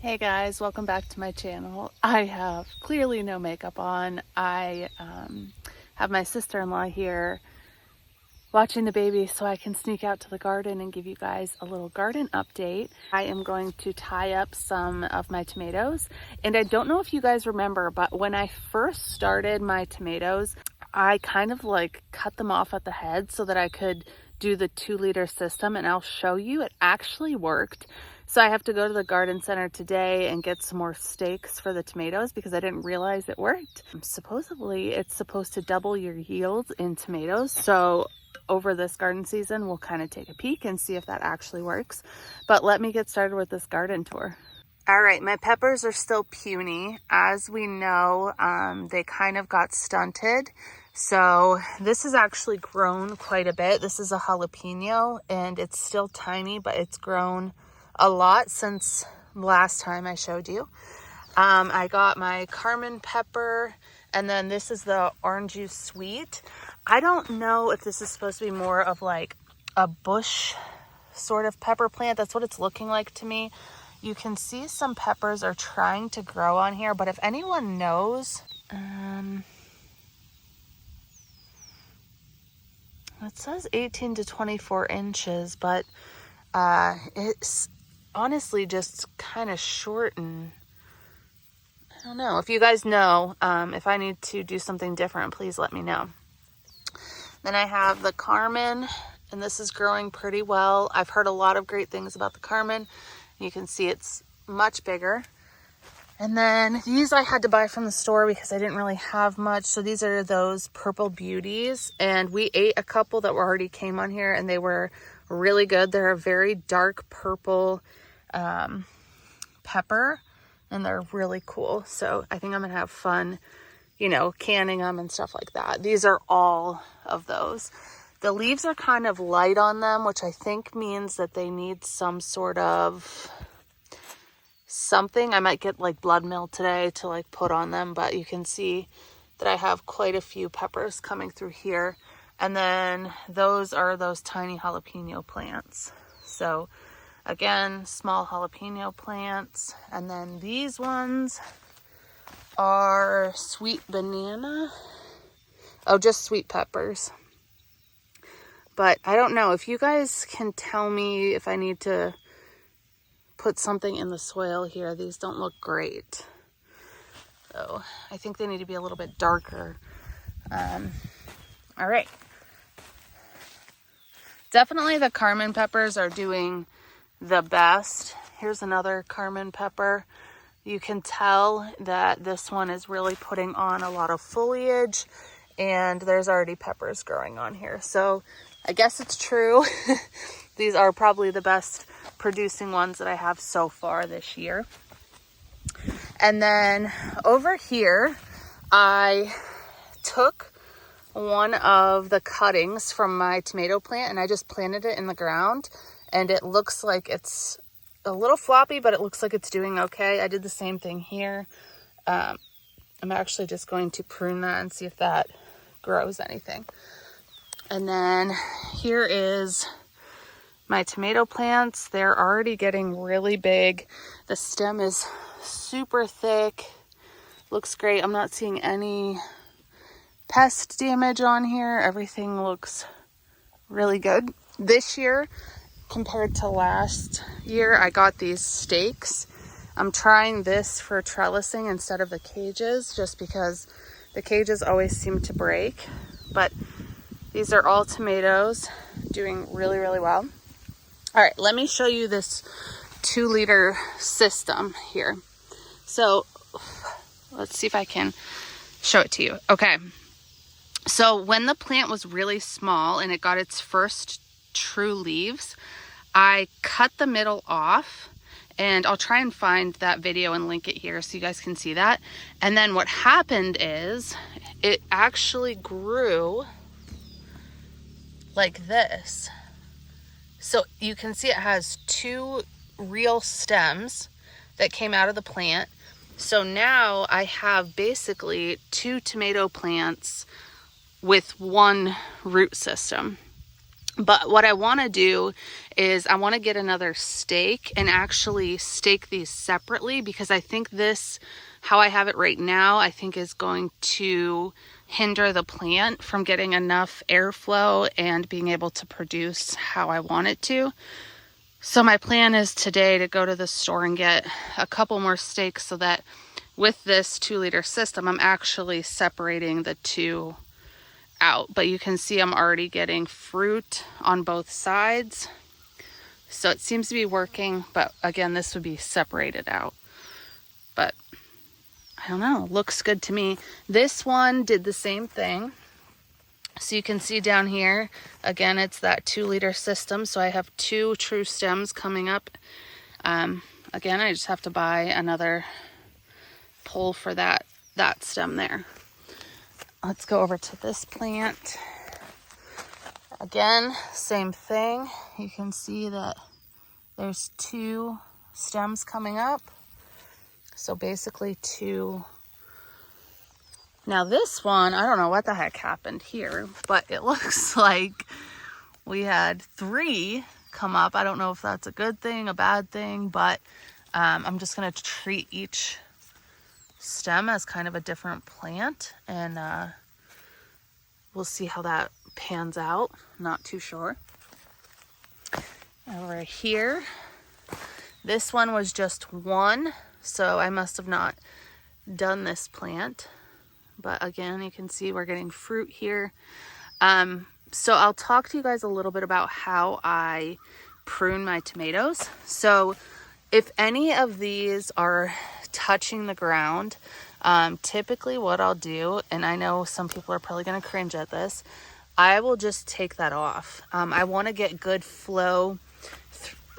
Hey guys, welcome back to my channel. I have clearly no makeup on. I have my sister-in-law here watching the baby so I can sneak out to the garden and give you guys a little garden update. I am going to tie up some of my tomatoes, and I don't know if you guys remember, but when I first started my tomatoes, I kind of like cut them off at the head so that I could do the 2-liter system, and I'll show you it actually worked. So I have to go to the garden center today and get some more stakes for the tomatoes because I didn't realize it worked. Supposedly it's supposed to double your yields in tomatoes. So over this garden season, we'll kind of take a peek and see if that actually works. But let me get started with this garden tour. All right, my peppers are still puny. As we know, they kind of got stunted. So this has actually grown quite a bit. This is a jalapeno and it's still tiny, but it's grown a lot since last time I showed you. I got my Carmen pepper, and then this is the orange juice sweet. I don't know if this is supposed to be more of like a bush sort of pepper plant. That's what it's looking like to me. You can see some peppers are trying to grow on here, but if anyone knows, it says 18 to 24 inches, but it's honestly just kind of short, and I don't know. If you guys know, if I need to do something different, please let me know. Then I have the Carmen, and this is growing pretty well. I've heard a lot of great things about the Carmen. You can see it's much bigger. And then these I had to buy from the store because I didn't really have much. So these are those purple beauties, and we ate a couple that already came on here and they were really good. They're a very dark purple pepper, and they're really cool. So I think I'm gonna have fun, you know, canning them and stuff like that. These are all of those. The leaves are kind of light on them, which I think means that they need some sort of something. I might get like blood meal today to like put on them, but you can see that I have quite a few peppers coming through here. And then those are those tiny jalapeno plants. So again, small jalapeno plants. And then these ones are sweet banana. Oh, just sweet peppers. But I don't know if you guys can tell me if I need to put something in the soil here. These don't look great. So I think they need to be a little bit darker. All right. Definitely the Carmen peppers are doing the best. Here's another Carmen pepper. You can tell that this one is really putting on a lot of foliage, and there's already peppers growing on here. So I guess it's true. These are probably the best producing ones that I have so far this year. And then over here, I took one of the cuttings from my tomato plant and I just planted it in the ground, and it looks like it's a little floppy, but it looks like it's doing okay. I did the same thing here. I'm actually just going to prune that and see if that grows anything. And then here is my tomato plants. They're already getting really big. The stem is super thick. Looks great. I'm not seeing any pest damage on here. Everything looks really good. This year, compared to last year, I got these stakes. I'm trying this for trellising instead of the cages, just because the cages always seem to break. But these are all tomatoes doing really, really well. All right, let me show you this 2-liter system here. So let's see if I can show it to you. Okay. So when the plant was really small and it got its first true leaves, I cut the middle off, and I'll try and find that video and link it here so you guys can see that. And then what happened is it actually grew like this. So you can see it has 2 real stems that came out of the plant. So now I have basically 2 tomato plants with 1 root system. But what I want to do is I want to get another stake and actually stake these separately, because I think this, how I have it right now, I think is going to hinder the plant from getting enough airflow and being able to produce how I want it to. So my plan is today to go to the store and get a couple more stakes so that with this 2-liter system, I'm actually separating the two out. But you can see I'm already getting fruit on both sides. So it seems to be working, but again, this would be separated out. But I don't know, looks good to me. This one did the same thing. So you can see down here, again, it's that 2-liter system. So I have 2 true stems coming up. Again, I just have to buy another pole for that stem there. Let's go over to this plant. Again, same thing. You can see that there's 2 stems coming up. So basically 2. Now this one, I don't know what the heck happened here, but it looks like we had 3 come up. I don't know if that's a good thing, a bad thing, but I'm just gonna treat each stem as kind of a different plant, and we'll see how that pans out. Not too sure. Over here, this one was just 1, so I must have not done this plant. But again, you can see we're getting fruit here. So I'll talk to you guys a little bit about how I prune my tomatoes. So if any of these are touching the ground, typically what I'll do, and I know some people are probably going to cringe at this, I will just take that off. I want to get good flow,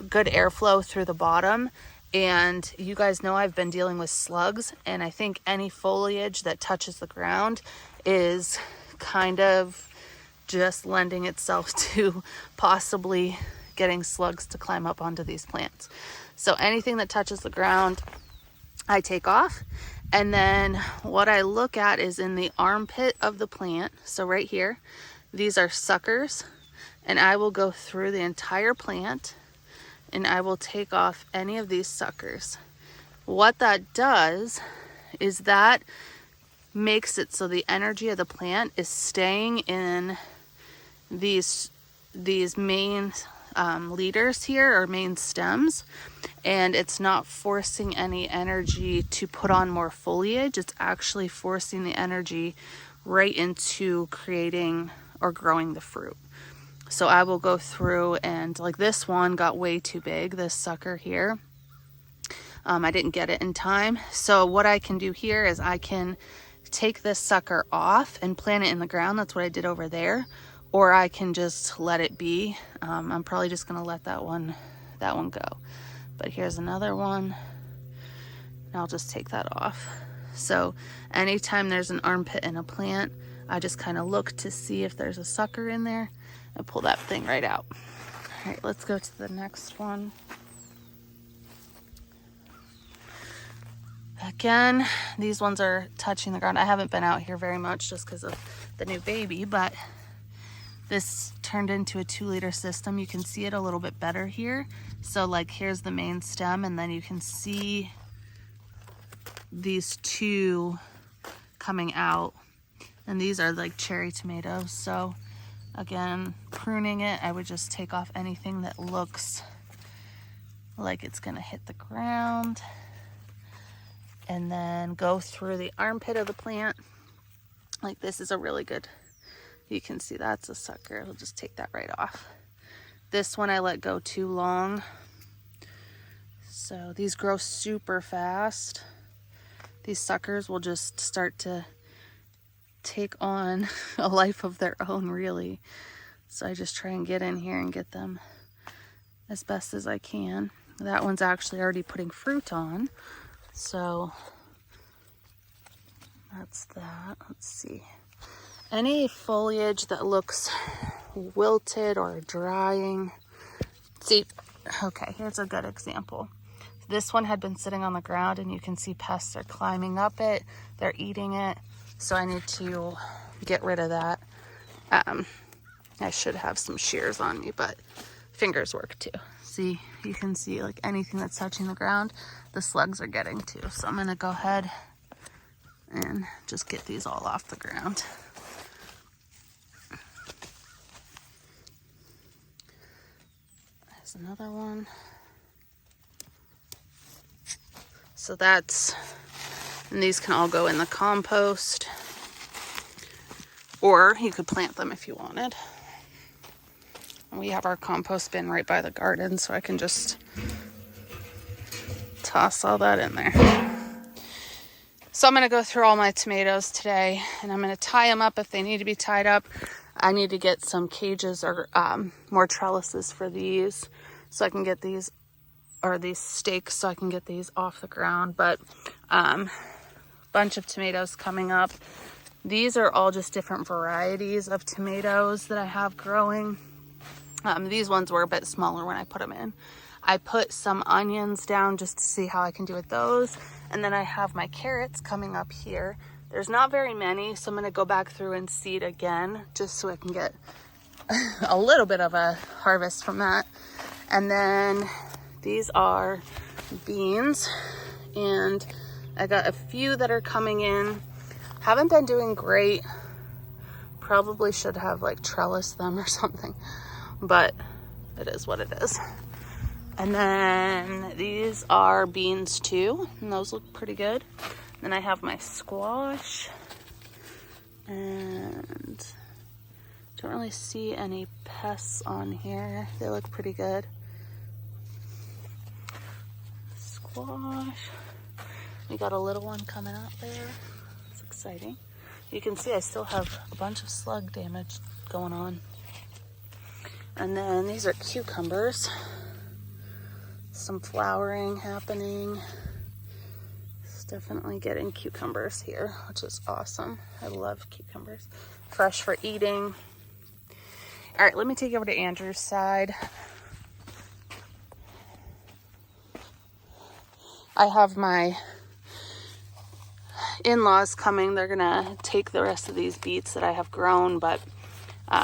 good airflow through the bottom. And you guys know I've been dealing with slugs, and I think any foliage that touches the ground is kind of just lending itself to possibly getting slugs to climb up onto these plants. So anything that touches the ground, I take off. And then what I look at is in the armpit of the plant. So right here, these are suckers, and I will go through the entire plant and I will take off any of these suckers. What that does is that makes it so the energy of the plant is staying in these main leaders here, or main stems, and it's not forcing any energy to put on more foliage. It's actually forcing the energy right into creating or growing the fruit. So I will go through, and like this one got way too big, this sucker here. I didn't get it in time. So what I can do here is I can take this sucker off and plant it in the ground. That's what I did over there. Or I can just let it be. I'm probably just gonna let that one go. But here's another one. And I'll just take that off. So anytime there's an armpit in a plant, I just kind of look to see if there's a sucker in there and pull that thing right out. All right, let's go to the next one. Again, these ones are touching the ground. I haven't been out here very much just because of the new baby, but this turned into a 2-liter system. You can see it a little bit better here. So like here's the main stem, and then you can see these 2 coming out, and these are like cherry tomatoes. So again, pruning it, I would just take off anything that looks like it's gonna hit the ground, and then go through the armpit of the plant. Like this is a really good, you can see that's a sucker. I'll just take that right off. This one I let go too long. So these grow super fast. These suckers will just start to take on a life of their own, really. So I just try and get in here and get them as best as I can. That one's actually already putting fruit on. So that's that. Let's see. Any foliage that looks wilted or drying. See, okay, here's a good example. This one had been sitting on the ground, and you can see pests are climbing up it. They're eating it. So I need to get rid of that. I should have some shears on me, but fingers work too. See, you can see like anything that's touching the ground, the slugs are getting to. So I'm gonna go ahead and just get these all off the ground. There's another one. So that's, and these can all go in the compost, or you could plant them if you wanted. And we have our compost bin right by the garden, so I can just toss all that in there. So I'm going to go through all my tomatoes today, and I'm going to tie them up if they need to be tied up. I need to get some cages or more trellises for these, so I can get these, or these stakes, so I can get these off the ground. But bunch of tomatoes coming up. These are all just different varieties of tomatoes that I have growing. These ones were a bit smaller when I put them in. I put some onions down just to see how I can do with those. And then I have my carrots coming up here. There's not very many, so I'm gonna go back through and seed again, just so I can get a little bit of a harvest from that. And then these are beans, and I got a few that are coming in. Haven't been doing great. Probably should have like trellised them or something, but it is what it is. And then these are beans too, and those look pretty good. Then I have my squash, and don't really see any pests on here. They look pretty good. Squash. We got a little one coming out there. It's exciting. You can see I still have a bunch of slug damage going on. And then these are cucumbers. Some flowering happening. It's definitely getting cucumbers here, which is awesome. I love cucumbers. Fresh for eating. All right, let me take you over to Andrew's side. I have my in-laws coming. They're gonna take the rest of these beets that I have grown, but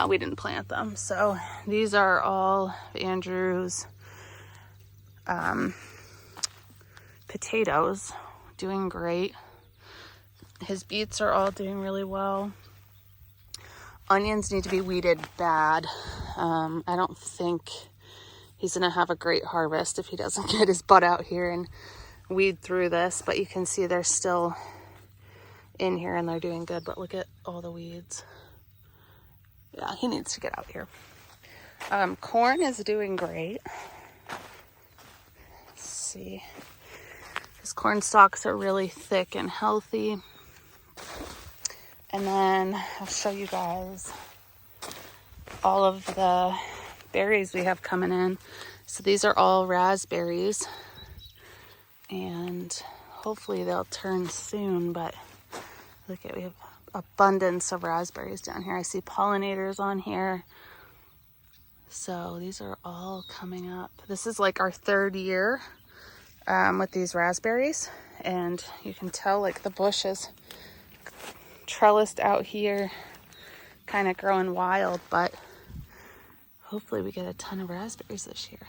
we didn't plant them. So these are all Andrew's potatoes, doing great. His beets are all doing really well. Onions need to be weeded bad. I don't think he's gonna have a great harvest if he doesn't get his butt out here and weed through this, but you can see they're still in here and they're doing good. But look at all the weeds. Yeah, he needs to get out here. Corn is doing great. Let's see. His corn stalks are really thick and healthy. And then I'll show you guys all of the berries we have coming in. So these are all raspberries, and hopefully they'll turn soon, but look at, we have abundance of raspberries down here. I see pollinators on here. So these are all coming up. This is like our third year with these raspberries, and you can tell like the bush is trellised out here, kind of growing wild, but hopefully we get a ton of raspberries this year.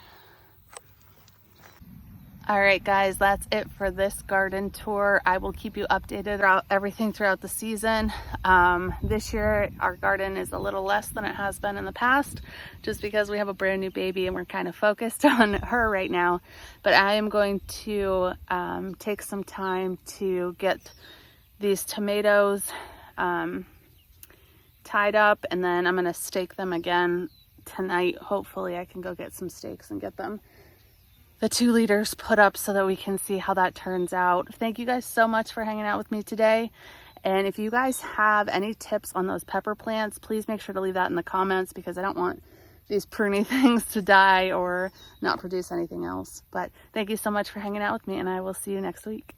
All right, guys, that's it for this garden tour. I will keep you updated about everything throughout the season. This year, our garden is a little less than it has been in the past, just because we have a brand new baby and we're kind of focused on her right now. But I am going to take some time to get these tomatoes tied up, and then I'm gonna stake them again tonight. Hopefully I can go get some stakes and get them, the 2 liters, put up so that we can see how that turns out. Thank you guys so much for hanging out with me today. And if you guys have any tips on those pepper plants, please make sure to leave that in the comments, because I don't want these pruny things to die or not produce anything else. But thank you so much for hanging out with me, and I will see you next week.